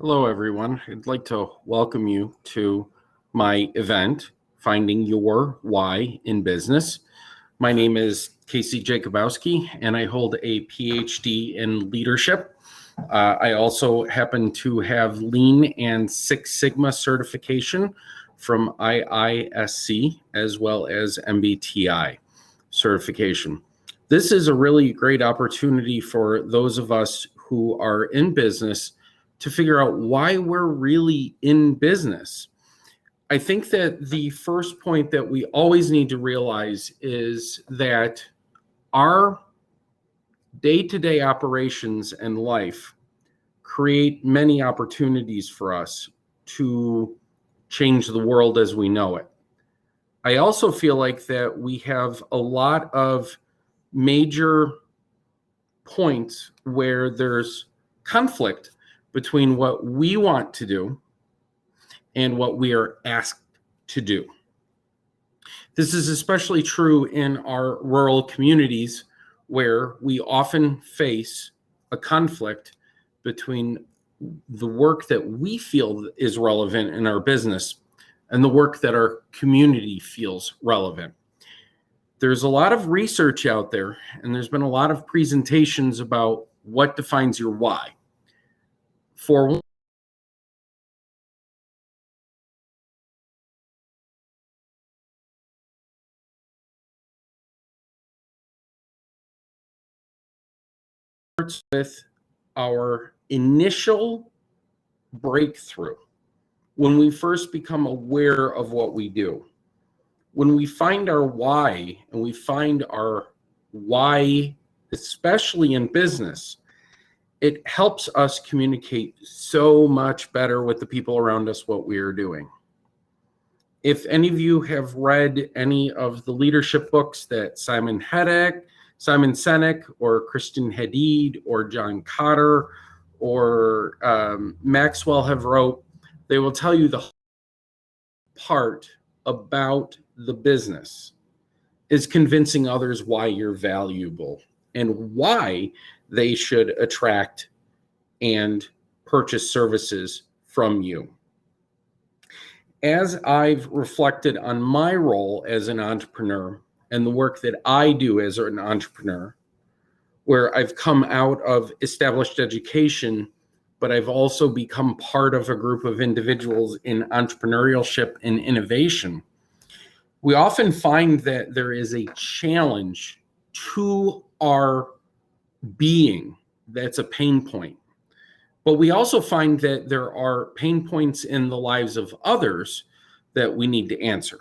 Hello, everyone. I'd like to welcome you to my event, Finding Your Why in Business. My name is Casey Jacobowski, and I hold a PhD in leadership. I also happen to have Lean and Six Sigma certification from IISC, as well as MBTI certification. This is a really great opportunity for those of us who are in business to figure out why we're really in business. I think that the first point that we always need to realize is that our day-to-day operations and life create many opportunities for us to change the world as we know it. I also feel like that we have a lot of major points where there's conflict between what we want to do and what we are asked to do. This is especially true in our rural communities where we often face a conflict between the work that we feel is relevant in our business and the work that our community feels relevant. There's a lot of research out there, and there's been a lot of presentations about what defines your why. For with our initial breakthrough, when we first become aware of what we do. When we find our why, and we find our why, especially in business, it helps us communicate so much better with the people around us what we are doing. If any of you have read any of the leadership books that Simon Sinek, or Kristen Hadid, or John Kotter, or Maxwell have wrote, they will tell you the part about the business is convincing others why you're valuable and why they should attract and purchase services from you. As I've reflected on my role as an entrepreneur and the work that I do as an entrepreneur, where I've come out of established education, but I've also become part of a group of individuals in entrepreneurship and innovation, we often find that there is a challenge to our being that's a pain point. But we also find that there are pain points in the lives of others that we need to answer.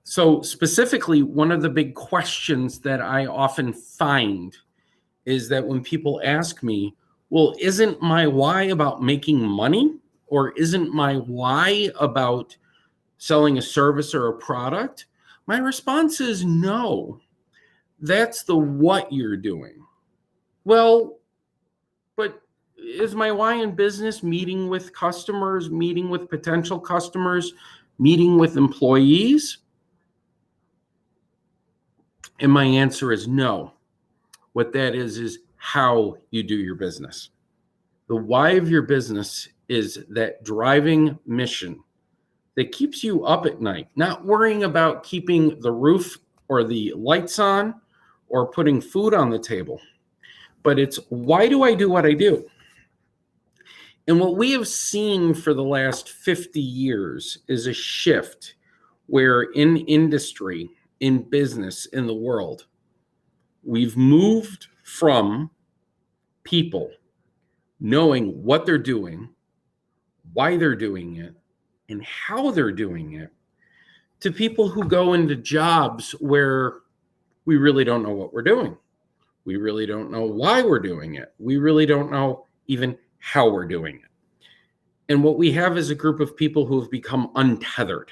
So specifically, one of the big questions that I often find is that when people ask me, well, isn't my why about making money? Or isn't my why about selling a service or a product? My response is no. That's the what you're doing. Well, but is my why in business meeting with customers, meeting with potential customers, meeting with employees? And my answer is no. What that is how you do your business. The why of your business is that driving mission that keeps you up at night, not worrying about keeping the roof or the lights on or putting food on the table. But it's, why do I do what I do? And what we have seen for the last 50 years is a shift where in industry, in business, in the world, we've moved from people knowing what they're doing, why they're doing it, and how they're doing it, to people who go into jobs where we really don't know what we're doing. We really don't know why we're doing it. We really don't know even how we're doing it. And what we have is a group of people who have become untethered.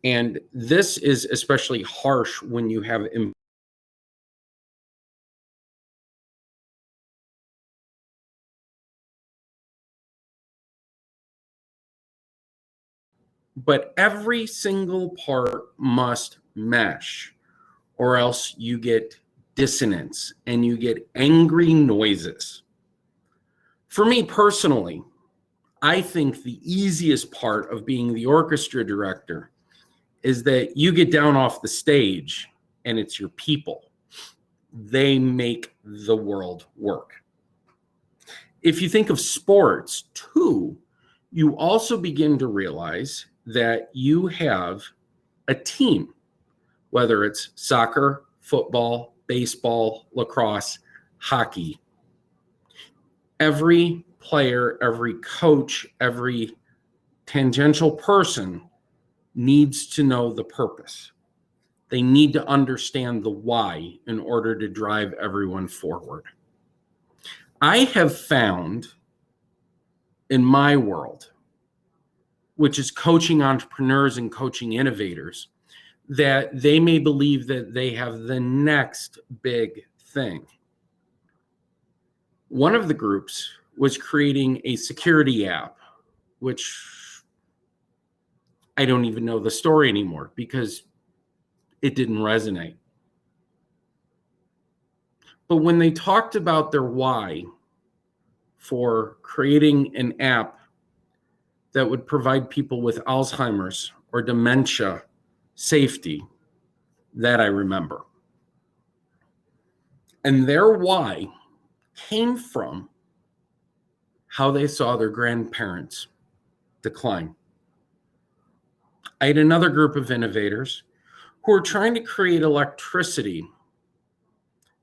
And this is especially harsh when you have but every single part must mesh, or else you get dissonance and you get angry noises. For me personally, I think the easiest part of being the orchestra director is that you get down off the stage and it's your people. They make the world work. If you think of sports too, you also begin to realize that you have a team, whether it's soccer, football, baseball, lacrosse, hockey. Every player, every coach, every tangential person needs to know the purpose. They need to understand the why in order to drive everyone forward. I have found in my world, which is coaching entrepreneurs and coaching innovators, that they may believe that they have the next big thing. One of the groups was creating a security app, which I don't even know the story anymore because it didn't resonate. But when they talked about their why for creating an app that would provide people with Alzheimer's or dementia safety, that I remember. And their why came from how they saw their grandparents decline. I had another group of innovators who were trying to create electricity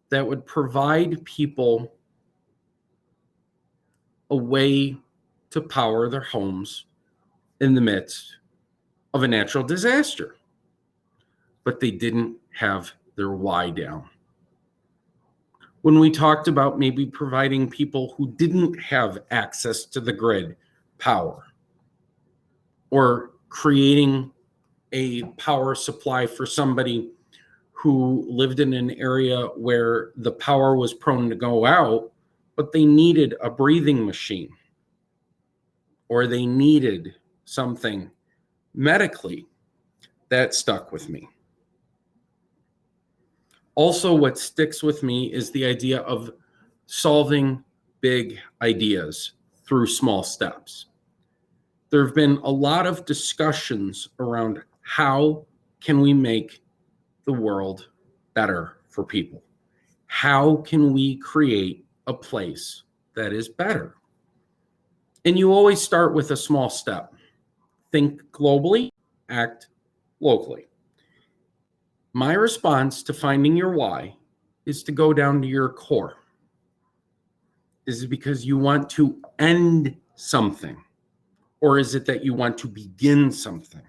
that would provide people a way to power their homes in the midst of a natural disaster. But they didn't have their why down. When we talked about maybe providing people who didn't have access to the grid power, or creating a power supply for somebody who lived in an area where the power was prone to go out, but they needed a breathing machine, or they needed something medically, that stuck with me. Also, what sticks with me is the idea of solving big ideas through small steps. There have been a lot of discussions around how can we make the world better for people? How can we create a place that is better? And you always start with a small step. Think globally, act locally. My response to finding your why is to go down to your core. Is it because you want to end something? Or is it that you want to begin something?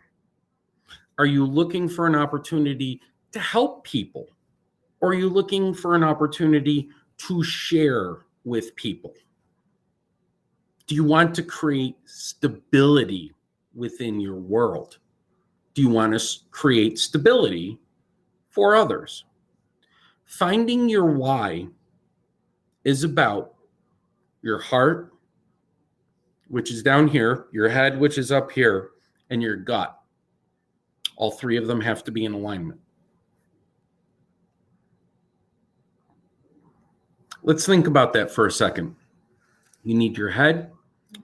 Are you looking for an opportunity to help people? Or are you looking for an opportunity to share with people? Do you want to create stability within your world? Do you want to create stability for others? Finding your why is about your heart, which is down here, your head, which is up here, and your gut. All three of them have to be in alignment. Let's think about that for a second. You need your head,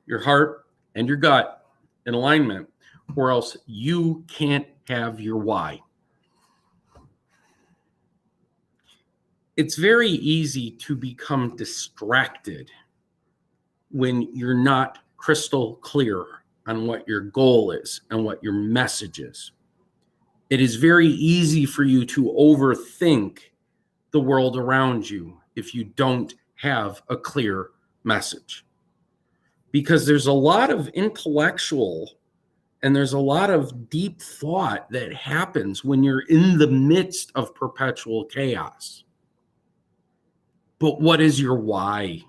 your heart, and your gut in alignment, or else you can't have your why. It's very easy to become distracted when you're not crystal clear on what your goal is and what your message is. It is very easy for you to overthink the world around you if you don't have a clear message. Because there's a lot of intellectual and there's a lot of deep thought that happens when you're in the midst of perpetual chaos. But what is your why?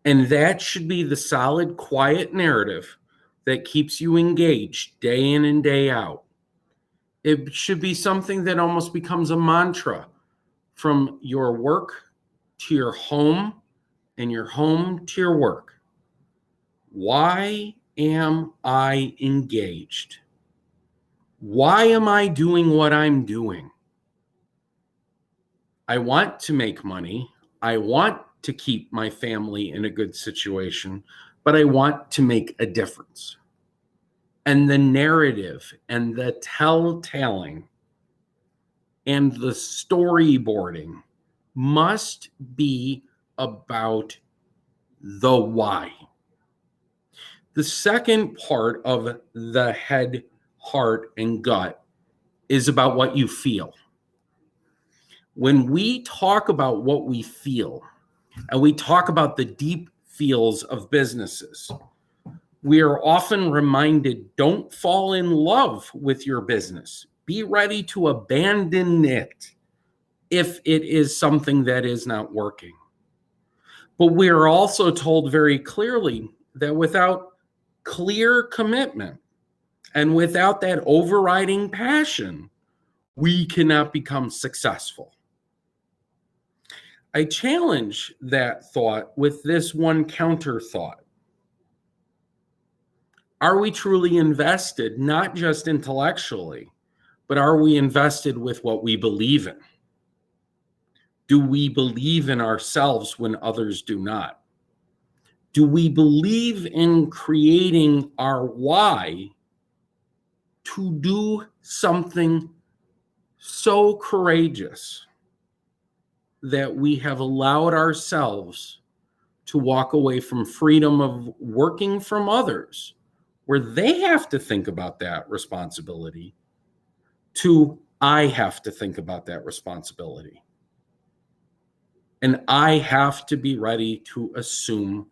And that should be the solid, quiet narrative that keeps you engaged day in and day out. It should be something that almost becomes a mantra from your work to your home and your home to your work. Why am I engaged? Why am I doing what I'm doing? I want to make money. I want to keep my family in a good situation, but I want to make a difference. And the narrative and the telltelling and the storyboarding must be about the why. The second part of the head, heart, and gut is about what you feel. When we talk about what we feel, and we talk about the deep feels of businesses, we are often reminded, don't fall in love with your business. Be ready to abandon it if it is something that is not working. But we are also told very clearly that without clear commitment and without that overriding passion, we cannot become successful. I challenge that thought with this one counter thought. Are we truly invested, not just intellectually, but are we invested with what we believe in? Do we believe in ourselves when others do not? Do we believe in creating our why to do something so courageous that we have allowed ourselves to walk away from freedom of working from others, where they have to think about that responsibility, to I have to think about that responsibility. And I have to be ready to assume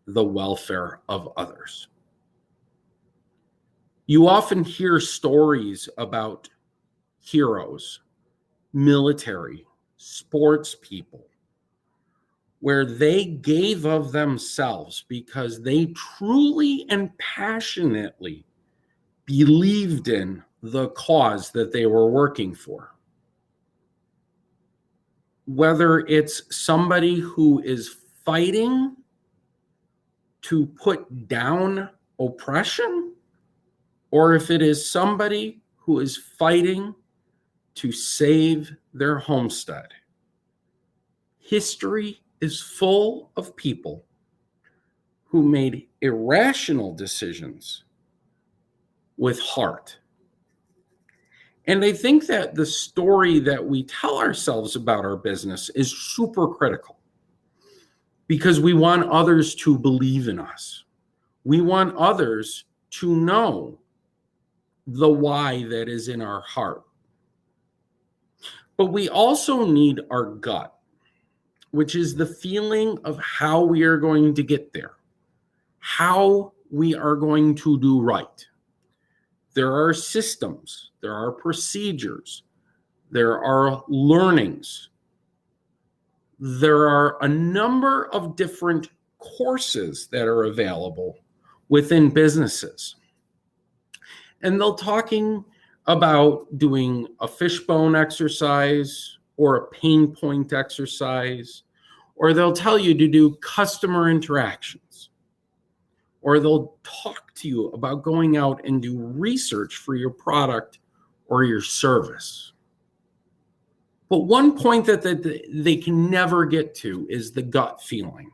the welfare of others. You often hear stories about heroes, military, sports people, where they gave of themselves because they truly and passionately believed in the cause that they were working for. Whether it's somebody who is fighting to put down oppression, or if it is somebody who is fighting to save their homestead. History is full of people who made irrational decisions with heart. And I think that the story that we tell ourselves about our business is super critical because we want others to believe in us. We want others to know the why that is in our heart. But we also need our gut, which is the feeling of how we are going to get there, how we are going to do right. There are systems, there are procedures, there are learnings. There are a number of different courses that are available within businesses. And they're talking about doing a fishbone exercise or a pain point exercise, or they'll tell you to do customer interactions, or they'll talk to you about going out and do research for your product or your service. But one point that they can never get to is the gut feeling.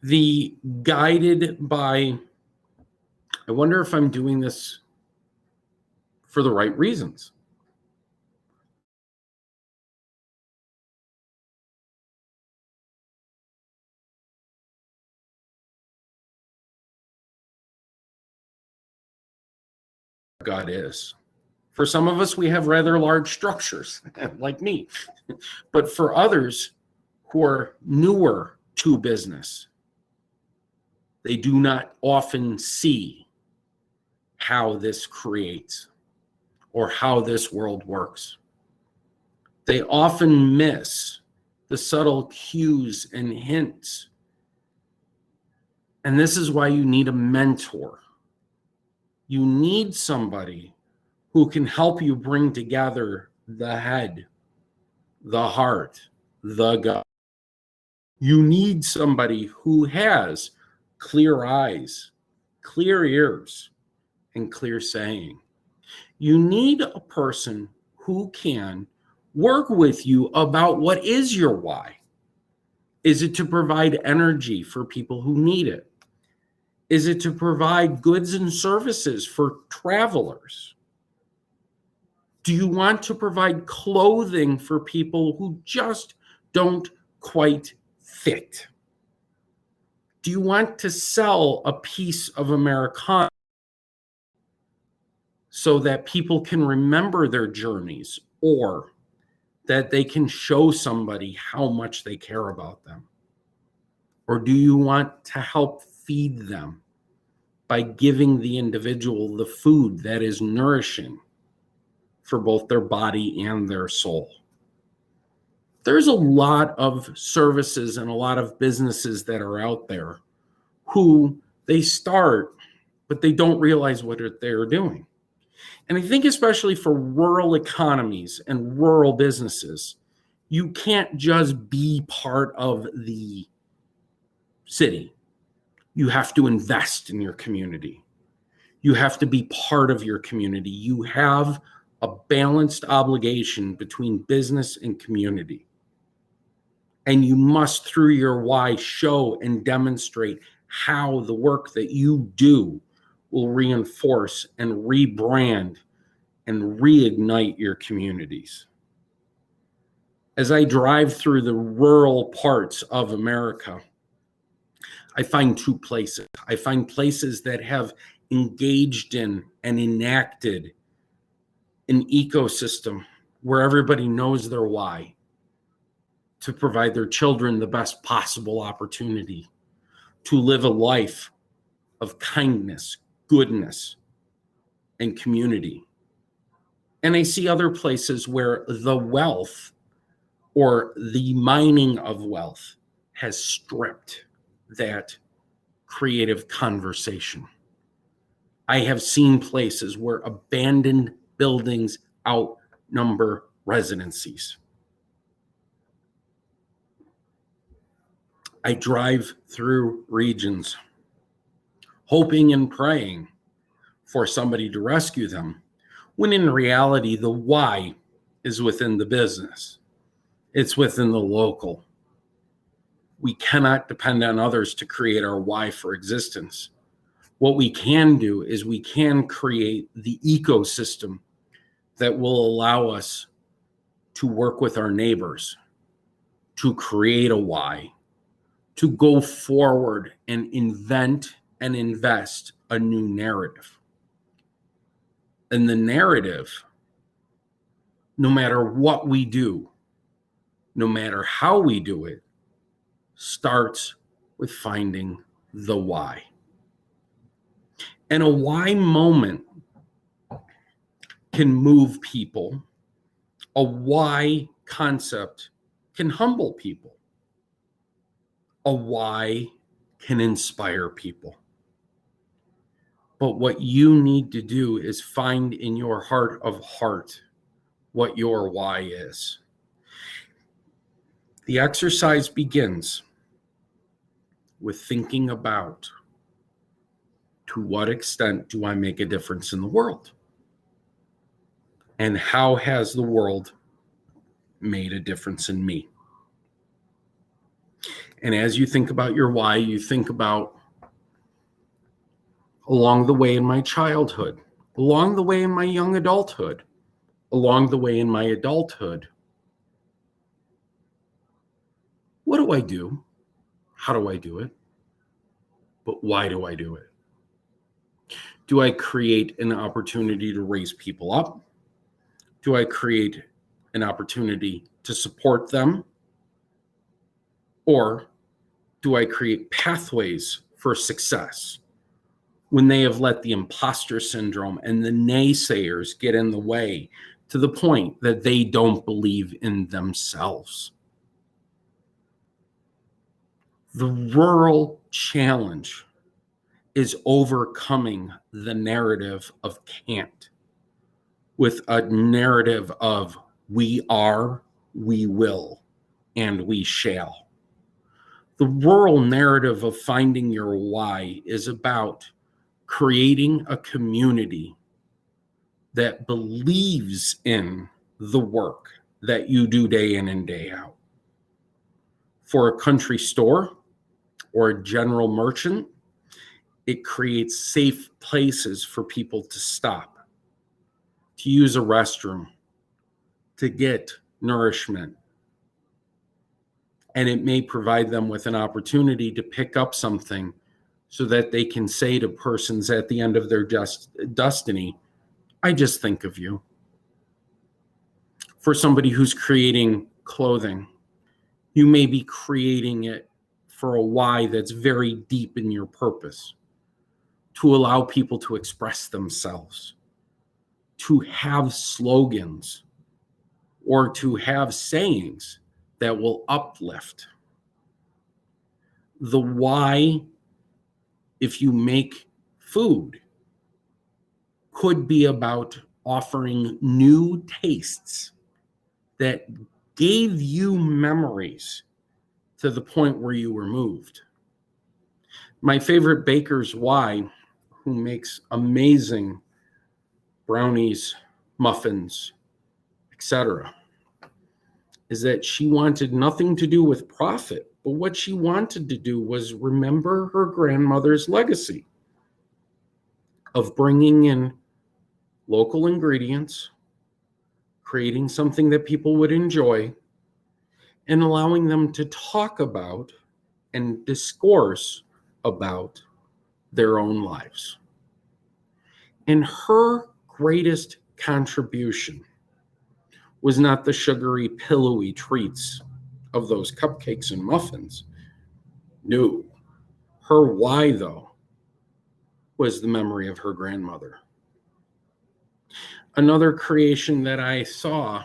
The guided by, I wonder if I'm doing this for the right reasons. Gut is. For some of us, we have rather large structures, like me. But for others who are newer to business, they do not often see how this creates or how this world works. They often miss the subtle cues and hints. And this is why you need a mentor. You need somebody who can help you bring together the head, the heart, the gut. You need somebody who has clear eyes, clear ears, and clear saying. You need a person who can work with you about what is your why. Is it to provide energy for people who need it? Is it to provide goods and services for travelers? Do you want to provide clothing for people who just don't quite fit? Do you want to sell a piece of Americana so that people can remember their journeys, or that they can show somebody how much they care about them? Or do you want to help feed them by giving the individual the food that is nourishing for both their body and their soul? There's a lot of services and a lot of businesses that are out there who they start, but they don't realize what they're doing. And I think especially for rural economies and rural businesses, you can't just be part of the city. You have to invest in your community. You have to be part of your community. You have a balanced obligation between business and community. And you must, through your why, show and demonstrate how the work that you do will reinforce and rebrand and reignite your communities. As I drive through the rural parts of America, I find two places. I find places that have engaged in and enacted an ecosystem where everybody knows their why, to provide their children the best possible opportunity to live a life of kindness, goodness, and community. And I see other places where the wealth or the mining of wealth has stripped that creative conversation. I have seen places where abandoned buildings outnumber residencies. I drive through regions hoping and praying for somebody to rescue them, when in reality, the why is within the business. It's within the local. We cannot depend on others to create our why for existence. What we can do is we can create the ecosystem that will allow us to work with our neighbors, to create a why, to go forward and invent and invest a new narrative. And the narrative, no matter what we do, no matter how we do it, starts with finding the why. And a why moment can move people. A why concept can humble people. A why can inspire people. But what you need to do is find in your heart of heart what your why is. The exercise begins with thinking about, to what extent do I make a difference in the world? And how has the world made a difference in me? And as you think about your why, you think about along the way in my childhood, along the way in my young adulthood, along the way in my adulthood. What do I do? How do I do it? But why do I do it? Do I create an opportunity to raise people up? Do I create an opportunity to support them? Or do I create pathways for success when they have let the imposter syndrome and the naysayers get in the way to the point that they don't believe in themselves? The rural challenge is overcoming the narrative of can't with a narrative of we are, we will, and we shall. The rural narrative of finding your why is about creating a community that believes in the work that you do day in and day out. For a country store or a general merchant, it creates safe places for people to stop, to use a restroom, to get nourishment. And it may provide them with an opportunity to pick up something so that they can say to persons at the end of their destiny, I just think of you. For somebody who's creating clothing, you may be creating it for a why that's very deep in your purpose, to allow people to express themselves, to have slogans, or to have sayings that will uplift. The why, if you make food, could be about offering new tastes that gave you memories to the point where you were moved. My favorite baker's why, who makes amazing brownies, muffins, etc., is that she wanted nothing to do with profit, but what she wanted to do was remember her grandmother's legacy of bringing in local ingredients, creating something that people would enjoy, and allowing them to talk about and discourse about their own lives. And her greatest contribution was not the sugary, pillowy treats of those cupcakes and muffins. No, her why, though, was the memory of her grandmother. Another creation that I saw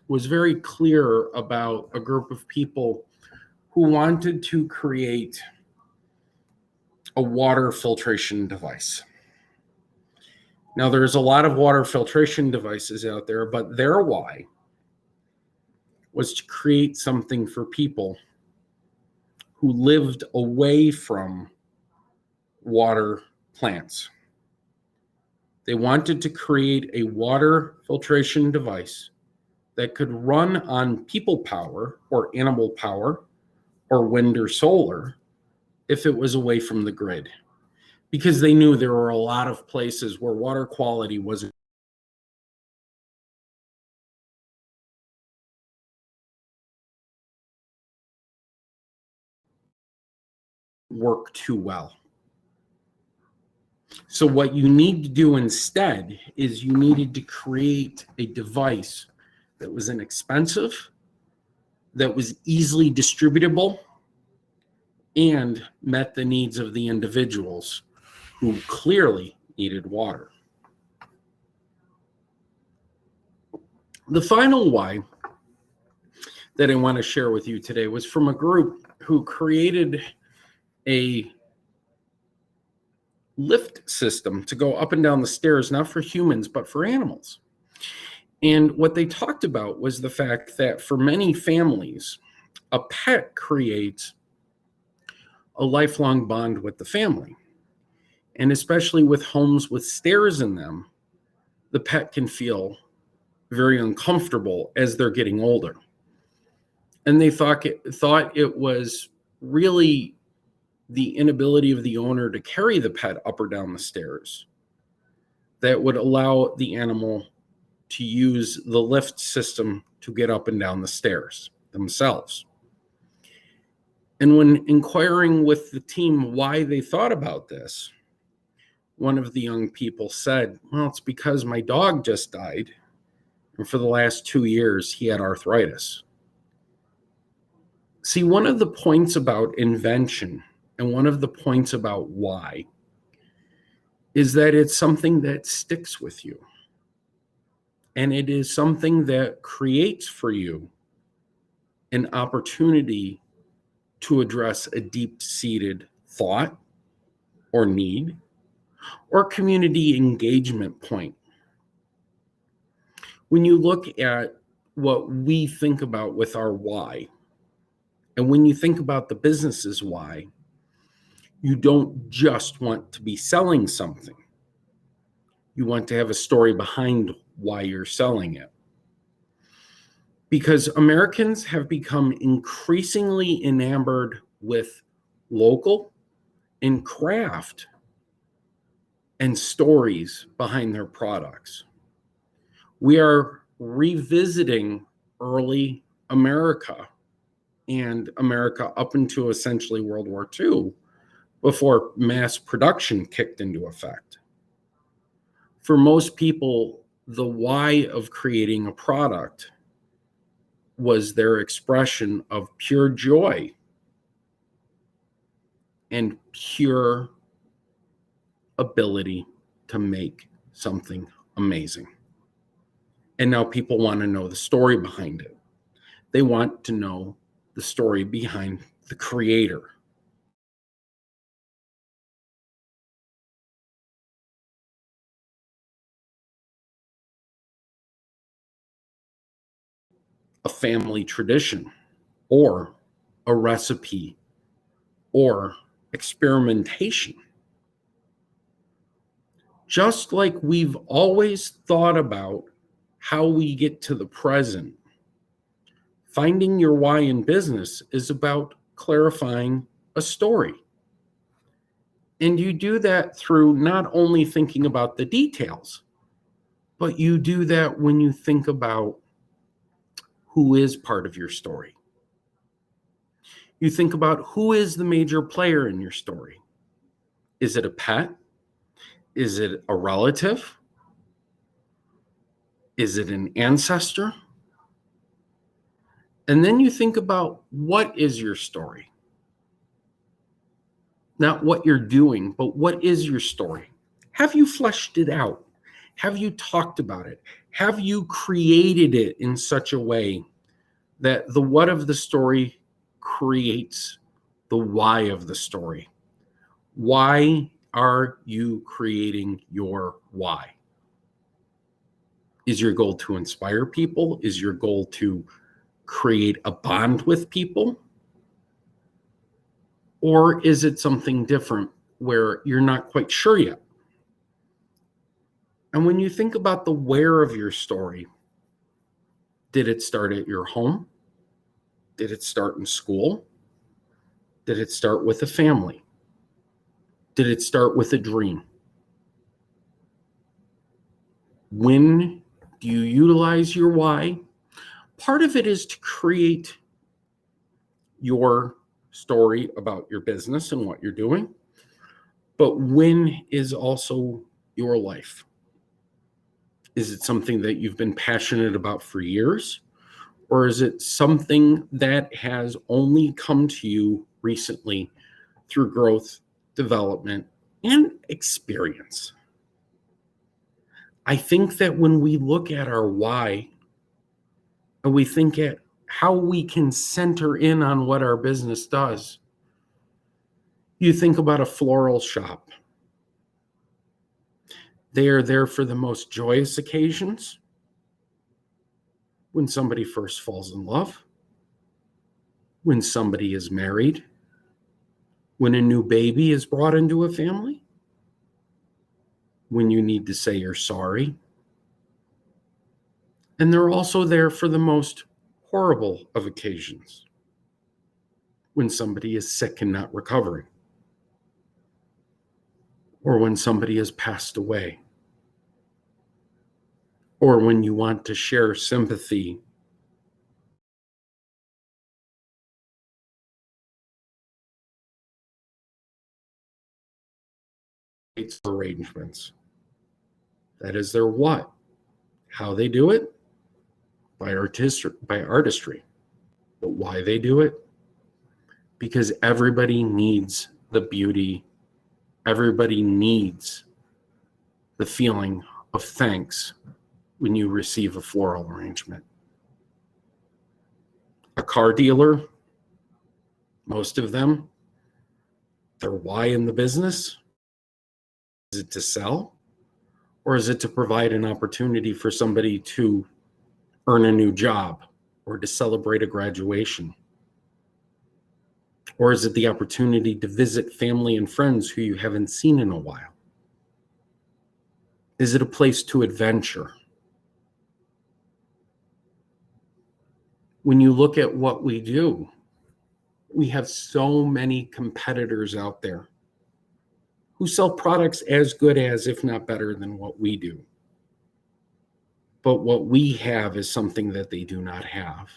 was very clear about a group of people who wanted to create a water filtration device. Now, there's a lot of water filtration devices out there, but their why was to create something for people who lived away from water plants. They wanted to create a water filtration device that could run on people power or animal power or wind or solar if it was away from the grid, because they knew there were a lot of places where water quality wasn't work too well. So what you need to do instead is you needed to create a device that was inexpensive, that was easily distributable, and met the needs of the individuals who clearly needed water. The final why that I want to share with you today was from a group who created a lift system to go up and down the stairs, not for humans, but for animals. And what they talked about was the fact that for many families, a pet creates a lifelong bond with the family. And especially with homes with stairs in them, the pet can feel very uncomfortable as they're getting older. And they thought it was really the inability of the owner to carry the pet up or down the stairs that would allow the animal to use the lift system to get up and down the stairs themselves. And when inquiring with the team why they thought about this, one of the young people said, well, it's because my dog just died, and for the last 2 years, he had arthritis. See, one of the points about invention and one of the points about why is that it's something that sticks with you. And it is something that creates for you an opportunity to address a deep-seated thought or need or community engagement point. When you look at what we think about with our why, and when you think about the business's why, you don't just want to be selling something. You want to have a story behind why you're selling it. because Americans have become increasingly enamored with local and craft and stories behind their products. We are revisiting early America and America up into essentially World War II before mass production kicked into effect. For most people, the why of creating a product was their expression of pure joy and pure ability to make something amazing. And now people want to know the story behind it. They want to know the story behind the creator. A family tradition, or a recipe, or experimentation. Just like we've always thought about how we get to the present, finding your why in business is about clarifying a story. And you do that through not only thinking about the details, but you do that when you think about who is part of your story. You think about who is the major player in your story. Is it a pet? Is it a relative? Is it an ancestor? And then you think about what is your story? Not what you're doing, but what is your story? Have you fleshed it out? Have you talked about it? Have you created it in such a way that the what of the story creates the why of the story? Why are you creating your why? Is your goal to inspire people? Is your goal to create a bond with people? Or is it something different where you're not quite sure yet? And when you think about the where of your story, did it start at your home? Did it start in school? Did it start with a family? Did it start with a dream? When do you utilize your why? Part of it is to create your story about your business and what you're doing. But when is also your life? Is it something that you've been passionate about for years? Or is it something that has only come to you recently through growth, development, and experience? I think that when we look at our why and we think at how we can center in on what our business does, you think about a floral shop. They are there for the most joyous occasions. When somebody first falls in love, when somebody is married, when a new baby is brought into a family, when you need to say you're sorry. And they're also there for the most horrible of occasions, when somebody is sick and not recovering, or when somebody has passed away, or when you want to share sympathy arrangements. That is their what. How they do it? By artistry. But why they do it? Because everybody needs the beauty. Everybody needs the feeling of thanks when you receive a floral arrangement. A car dealer, most of them, their why in the business, is it to sell? Or is it to provide an opportunity for somebody to earn a new job or to celebrate a graduation? Or is it the opportunity to visit family and friends who you haven't seen in a while? Is it a place to adventure? When you look at what we do, we have so many competitors out there who sell products as good as, if not better than what we do. But what we have is something that they do not have.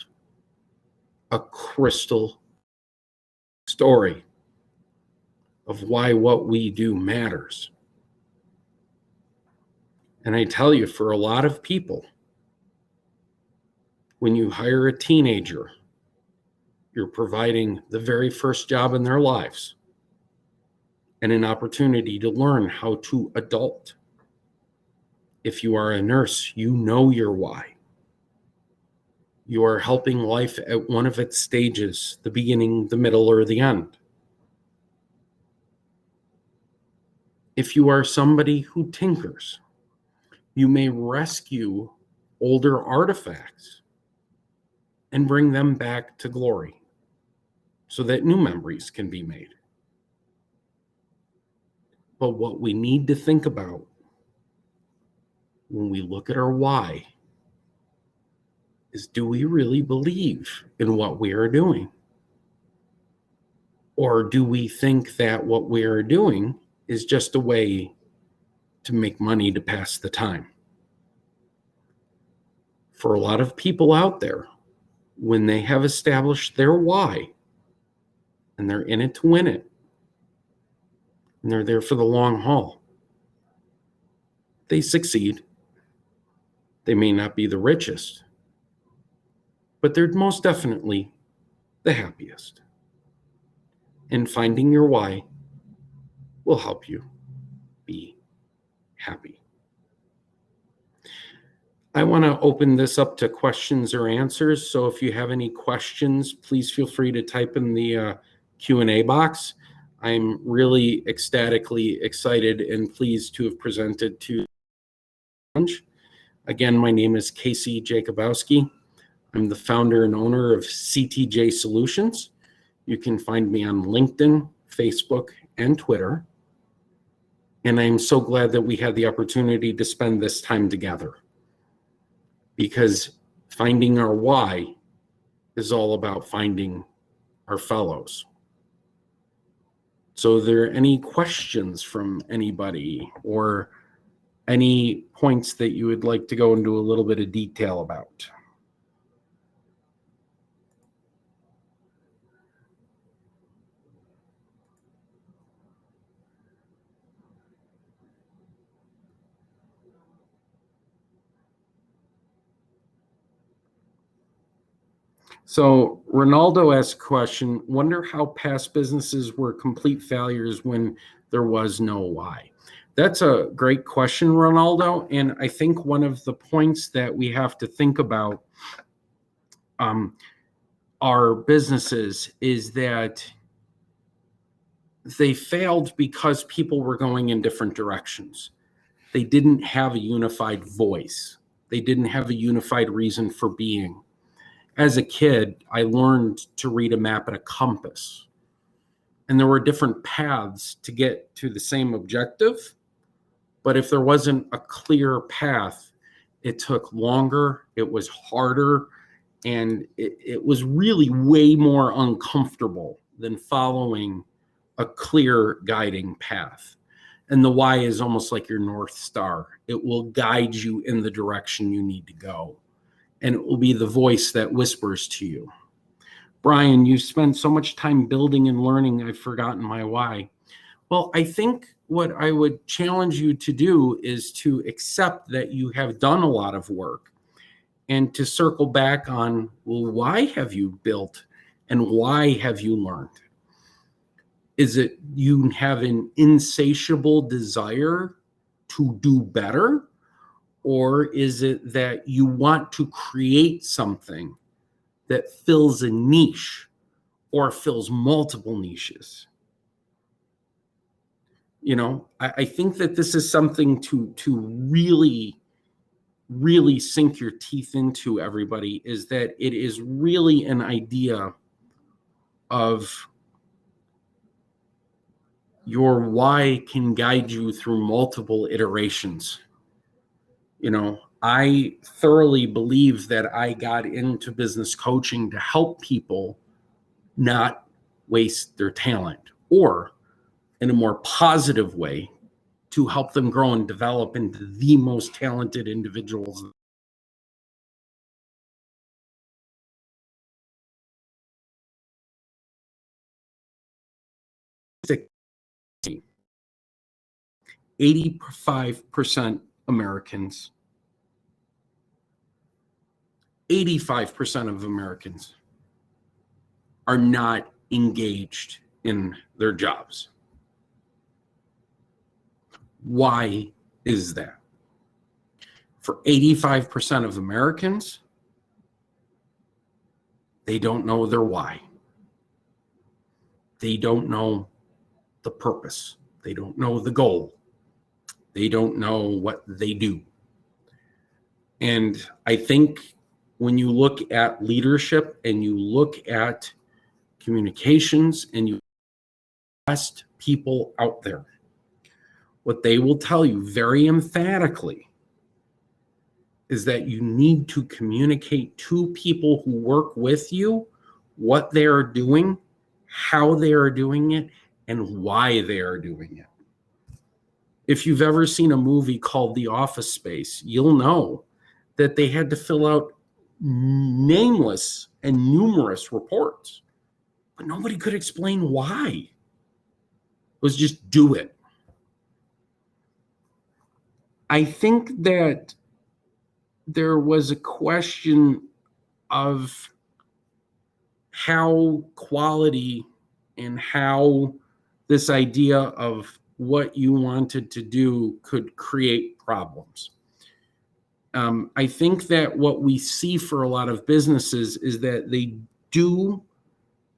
A crystal story of why what we do matters. And I tell you, for a lot of people, when you hire a teenager, you're providing the very first job in their lives and an opportunity to learn how to adult. If you are a nurse, you know your why. You are helping life at one of its stages, the beginning, the middle, or the end. If you are somebody who tinkers, you may rescue older artifacts and bring them back to glory so that new memories can be made. But what we need to think about when we look at our why is, do we really believe in what we are doing? Or do we think that what we are doing is just a way to make money to pass the time? For a lot of people out there, when they have established their why and they're in it to win it, and they're there for the long haul, they succeed. They may not be the richest, but they're most definitely the happiest. And finding your why will help you be happy. I want to open this up to questions or answers. So if you have any questions, please feel free to type in the Q&A box. I'm really ecstatically excited and pleased to have presented to challenge. Again, my name is Casey Jacobowski. I'm the founder and owner of CTJ Solutions. You can find me on LinkedIn, Facebook, and Twitter. And I'm so glad that we had the opportunity to spend this time together, because finding our why is all about finding our fellows. So are there any questions from anybody or any points that you would like to go into a little bit of detail about? So Ronaldo asked a question, wonder how past businesses were complete failures when there was no why. That's a great question, Ronaldo. And I think one of the points that we have to think about our businesses is that they failed because people were going in different directions. They didn't have a unified voice. They didn't have a unified reason for being. As a kid, I learned to read a map and a compass. And there were different paths to get to the same objective. But if there wasn't a clear path, it took longer, it was harder, and it was really way more uncomfortable than following a clear guiding path. And the why is almost like your North Star. It will guide you in the direction you need to go. And it will be the voice that whispers to you. Brian, you spent so much time building and learning, I've forgotten my why. Well, I think what I would challenge you to do is to accept that you have done a lot of work and to circle back on, well, why have you built and why have you learned? Is it you have an insatiable desire to do better? Or is it that you want to create something that fills a niche or fills multiple niches? You know, I think that this is something to really, really sink your teeth into, everybody, is that it is really an idea of your why can guide you through multiple iterations. You know, I thoroughly believe that I got into business coaching to help people not waste their talent, or in a more positive way, to help them grow and develop into the most talented individuals. 85% Americans, 85% of Americans are not engaged in their jobs. Why is that? For 85% of Americans, they don't know their why. They don't know the purpose. They don't know the goal. They don't know what they do. And I think when you look at leadership and you look at communications and you ask people out there, what they will tell you very emphatically is that you need to communicate to people who work with you what they are doing, how they are doing it, and why they are doing it. If you've ever seen a movie called The Office Space, you'll know that they had to fill out nameless and numerous reports, but nobody could explain why. It was just do it. I think that there was a question of how quality and how this idea of what you wanted to do could create problems. I think that what we see for a lot of businesses is that they do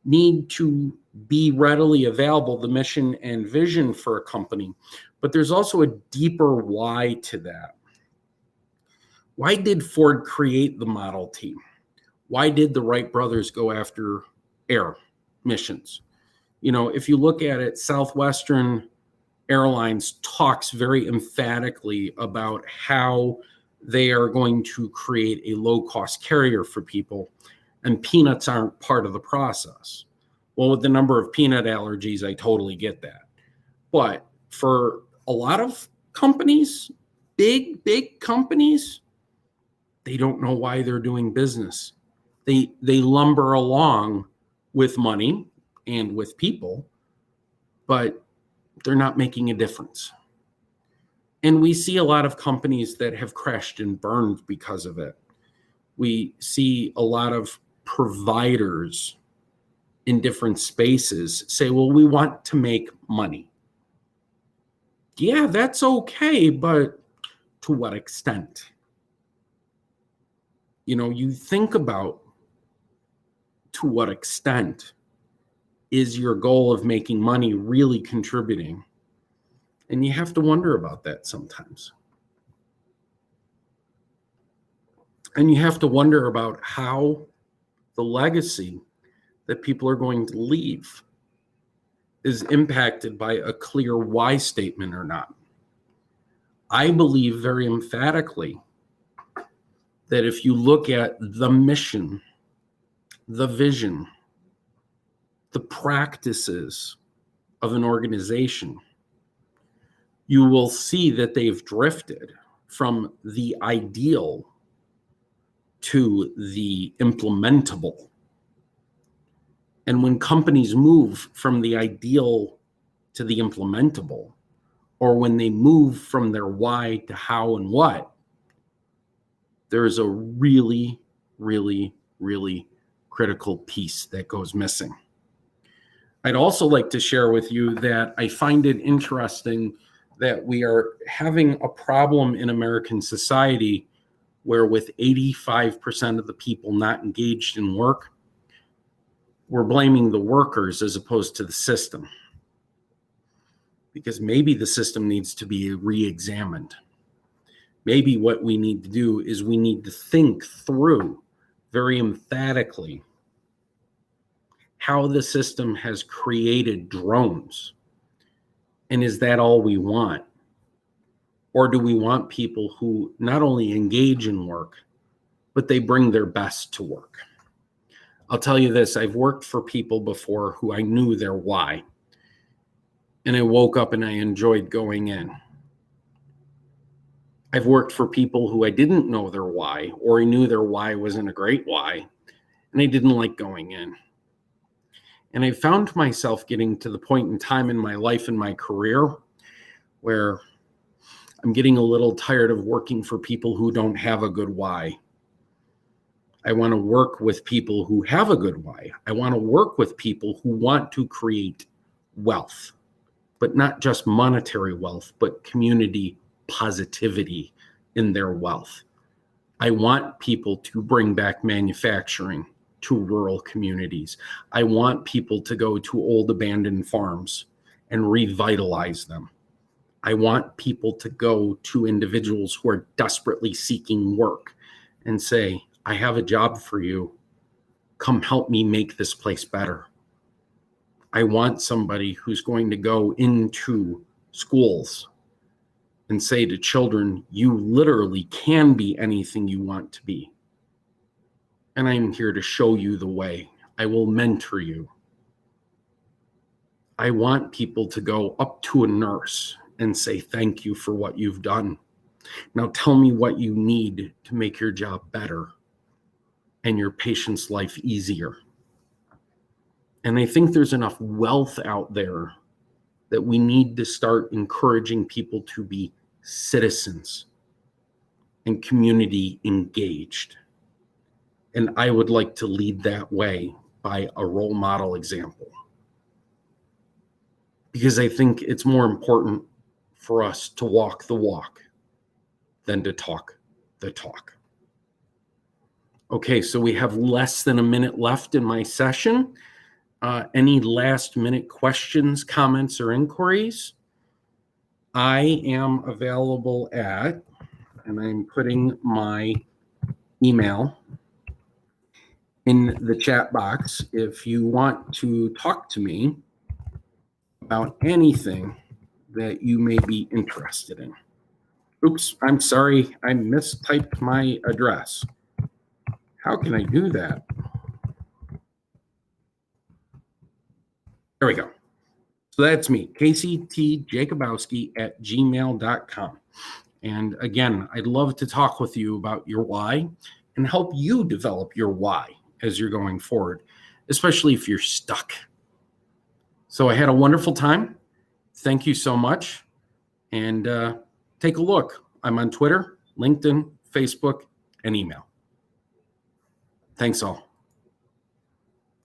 need to be readily available, the mission and vision for a company, but there's also a deeper why to that. Why did Ford create the Model T? Why did the Wright brothers go after air missions? You know, if you look at it, Southwestern Airlines talks very emphatically about how they are going to create a low-cost carrier for people, and peanuts aren't part of the process. Well, with the number of peanut allergies, I totally get that. But for a lot of companies, big companies, they don't know why they're doing business. They lumber along with money and with people, but they're not making a difference. And we see a lot of companies that have crashed and burned because of it. We see a lot of providers in different spaces say, well, we want to make money. Yeah, that's okay, but to what extent? You know, you think about to what extent is your goal of making money really contributing? And you have to wonder about that sometimes. And you have to wonder about how the legacy that people are going to leave is impacted by a clear why statement or not. I believe very emphatically that if you look at the mission, the vision, the practices of an organization, you will see that they've drifted from the ideal to the implementable. And when companies move from the ideal to the implementable, or when they move from their why to how and what, there's a really, really, really critical piece that goes missing. I'd also like to share with you that I find it interesting that we are having a problem in American society where, with 85% of the people not engaged in work, we're blaming the workers as opposed to the system. Because maybe the system needs to be re-examined. Maybe what we need to do is we need to think through very emphatically how the system has created drones. And is that all we want? Or do we want people who not only engage in work, but they bring their best to work? I'll tell you this, I've worked for people before who I knew their why, and I woke up and I enjoyed going in. I've worked for people who I didn't know their why, or I knew their why wasn't a great why, and I didn't like going in. And I found myself getting to the point in time in my life and my career where I'm getting a little tired of working for people who don't have a good why. I want to work with people who have a good why. I want to work with people who want to create wealth, but not just monetary wealth, but community positivity in their wealth. I want people to bring back manufacturing to rural communities. I want people to go to old abandoned farms and revitalize them. I want people to go to individuals who are desperately seeking work and say, I have a job for you. Come help me make this place better. I want somebody who's going to go into schools and say to children, you literally can be anything you want to be. And I'm here to show you the way. I will mentor you. I want people to go up to a nurse and say, thank you for what you've done. Now tell me what you need to make your job better and your patient's life easier. And I think there's enough wealth out there that we need to start encouraging people to be citizens and community engaged. And I would like to lead that way by a role model example. Because I think it's more important for us to walk the walk than to talk the talk. Okay, so we have less than a minute left in my session. Any last minute questions, comments, or inquiries? I am available at, and I'm putting my email in the chat box if you want to talk to me about anything that you may be interested in. Oops, I'm sorry, I mistyped my address. How can I do that? There we go. So that's me, KCTJakubowski@gmail.com. And again, I'd love to talk with you about your why and help you develop your why as you're going forward, especially if you're stuck. So I had a wonderful time. Thank you so much. And take a look. I'm on Twitter, LinkedIn, Facebook, and email. Thanks all.